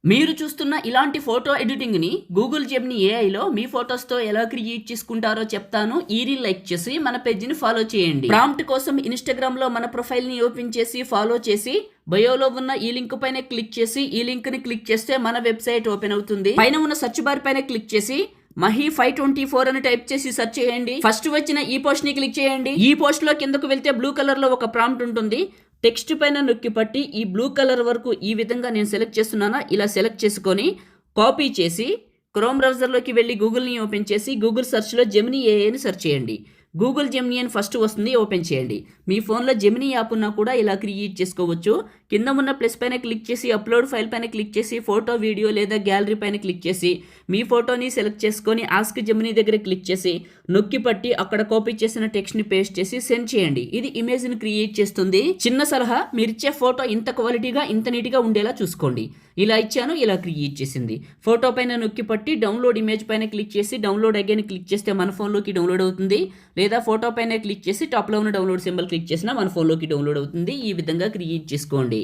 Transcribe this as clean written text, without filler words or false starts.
మీరు చూస్తున్న ఇలాంటి ఫోటో ఎడిటింగ్‌ని గూగుల్ జెమినీ ఏఐలో మీ ఫోటోస్‌తో ఎలా క్రియేట్ చేసుకుంటారో చెప్తాను. ఈ రీల్ లైక్ చేసి మన పేజ్‌ని ఫాలో చేయండి. ప్రాంప్ట్ కోసం ఇన్‌స్టాగ్రామ్‌లో మన ప్రొఫైల్‌ని ఓపెన్ చేసి ఫాలో చేసి బయోలో ఉన్న ఈ లింక్ పైన క్లిక్ చేసి ఈ లింక్‌ని క్లిక్ చేస్తే మన వెబ్‌సైట్ ఓపెన్ అవుతుంది. పైన ఉన్న సెర్చ్ బార్ పైన క్లిక్ చేసి మహి 524 అని టైప్ చేసి సెర్చ్ చేయండి. ఫస్ట్ వచ్చిన ఈ పోస్ట్ ని క్లిక్ చేయండి. ఈ పోస్ట్ లో కిందకు వెళ్తే బ్లూ కలర్ లో ఒక ప్రాంప్ట్ ఉంటుంది. టెక్స్ట్ పైన నొక్కి పట్టి ఈ బ్లూ కలర్ వరకు ఈ విధంగా నేను సెలెక్ట్ చేస్తున్నానా ఇలా సెలెక్ట్ చేసుకొని కాపీ చేసి క్రోమ్ బ్రౌజర్లోకి వెళ్ళి గూగుల్ని ఓపెన్ చేసి గూగుల్ సెర్చ్లో జెమినీ ఏఐని సెర్చ్ చేయండి. గూగుల్ జెమినీ అని ఫస్ట్ వస్తుంది, ఓపెన్ చేయండి. మీ ఫోన్లో జెమినీ యాప్ ఉన్నా కూడా ఇలా క్రియేట్ చేసుకోవచ్చు. కింద ఉన్న ప్లస్ పైన క్లిక్ చేసి అప్లోడ్ ఫైల్ పైన క్లిక్ చేసి ఫోటో, వీడియో లేదా గ్యాలరీ పైన క్లిక్ చేసి మీ ఫోటోని సెలెక్ట్ చేసుకొని ఆస్క్ జెమినీ దగ్గర క్లిక్ చేసి నొక్కి పట్టి అక్కడ కాపీ చేసిన టెక్స్ట్ని పేస్ట్ చేసి సెండ్ చేయండి. ఇది ఇమేజ్ని క్రియేట్ చేస్తుంది. చిన్న సలహా, మీరిచ్చే ఫోటో ఇంత క్వాలిటీగా ఇంత నీట్గా ఉండేలా చూసుకోండి. ఇలా ఇచ్చాను, ఇలా క్రియేట్ చేసింది. ఫోటో పైన నొక్కి పట్టి డౌన్లోడ్ ఇమేజ్ పైన క్లిక్ చేసి డౌన్లోడ్ అగైన్ క్లిక్ చేస్తే మన ఫోన్లోకి డౌన్లోడ్ అవుతుంది. లేదా ఫోటో పైన క్లిక్ చేసి టాప్లో ఉన్న డౌన్లోడ్ సింబల్ క్లిక్ చేసినా మన ఫోన్లోకి డౌన్లోడ్ అవుతుంది. ఈ విధంగా క్రియేట్ చేసుకోండి.